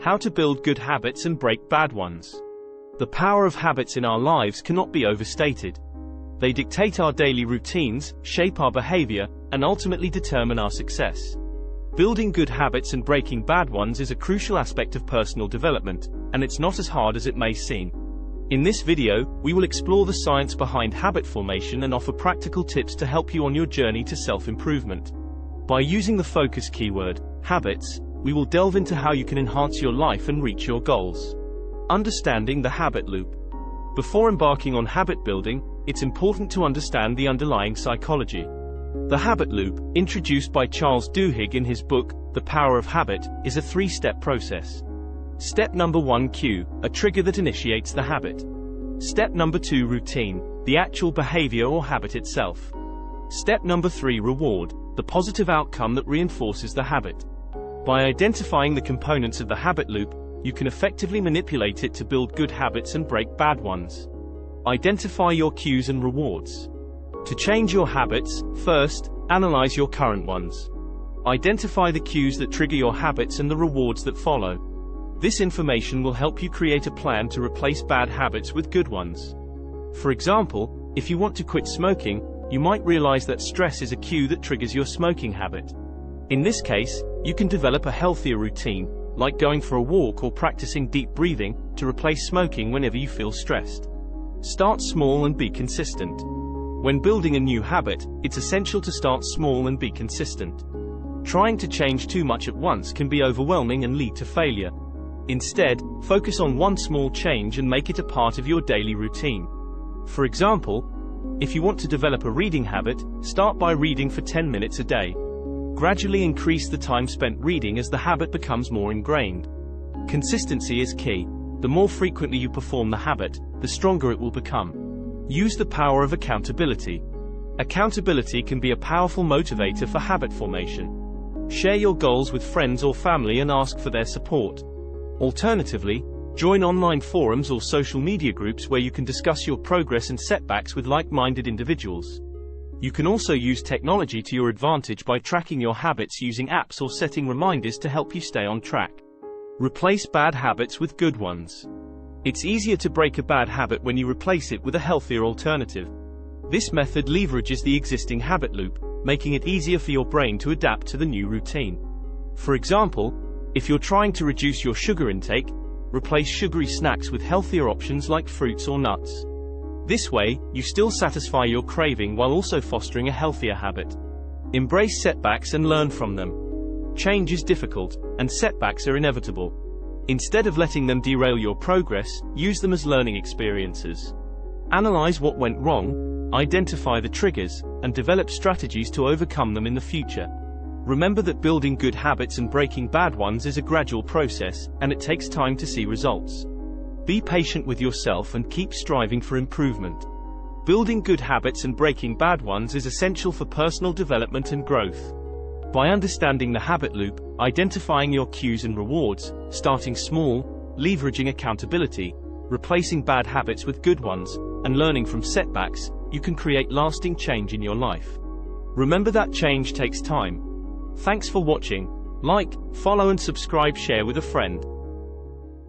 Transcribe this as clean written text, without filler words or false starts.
How to build good habits and break bad ones. The power of habits in our lives cannot be overstated. They dictate our daily routines, shape our behavior, and ultimately determine our success. Building good habits and breaking bad ones is a crucial aspect of personal development, and it's not as hard as it may seem. In this video, we will explore the science behind habit formation and offer practical tips to help you on your journey to self-improvement. By using the focus keyword, habits, we will delve into how you can enhance your life and reach your goals. Understanding the habit loop. Before embarking on habit building, it's important to understand the underlying psychology. The habit loop, introduced by Charles Duhigg in his book, The Power of Habit, is a three-step process. Step number 1, cue, a trigger that initiates the habit. Step number 2, routine, the actual behavior or habit itself. Step number 3, reward, the positive outcome that reinforces the habit. By identifying the components of the habit loop, you can effectively manipulate it to build good habits and break bad ones. Identify your cues and rewards. To change your habits, first, analyze your current ones. Identify the cues that trigger your habits and the rewards that follow. This information will help you create a plan to replace bad habits with good ones. For example, if you want to quit smoking, you might realize that stress is a cue that triggers your smoking habit. In this case, you can develop a healthier routine, like going for a walk or practicing deep breathing, to replace smoking whenever you feel stressed. Start small and be consistent. When building a new habit, it's essential to start small and be consistent. Trying to change too much at once can be overwhelming and lead to failure. Instead, focus on one small change and make it a part of your daily routine. For example, if you want to develop a reading habit, start by reading for 10 minutes a day. Gradually increase the time spent reading as the habit becomes more ingrained. Consistency is key. The more frequently you perform the habit, the stronger it will become. Use the power of accountability. Accountability can be a powerful motivator for habit formation. Share your goals with friends or family and ask for their support. Alternatively, join online forums or social media groups where you can discuss your progress and setbacks with like-minded individuals. You can also use technology to your advantage by tracking your habits using apps or setting reminders to help you stay on track. Replace bad habits with good ones. It's easier to break a bad habit when you replace it with a healthier alternative. This method leverages the existing habit loop, making it easier for your brain to adapt to the new routine. For example, if you're trying to reduce your sugar intake, replace sugary snacks with healthier options like fruits or nuts. This way, you still satisfy your craving while also fostering a healthier habit. Embrace setbacks and learn from them. Change is difficult, and setbacks are inevitable. Instead of letting them derail your progress, use them as learning experiences. Analyze what went wrong, identify the triggers, and develop strategies to overcome them in the future. Remember that building good habits and breaking bad ones is a gradual process, and it takes time to see results. Be patient with yourself and keep striving for improvement. Building good habits and breaking bad ones is essential for personal development and growth. By understanding the habit loop, identifying your cues and rewards, starting small, leveraging accountability, replacing bad habits with good ones, and learning from setbacks, you can create lasting change in your life. Remember that change takes time. Thanks for watching. Like, follow and subscribe, share with a friend.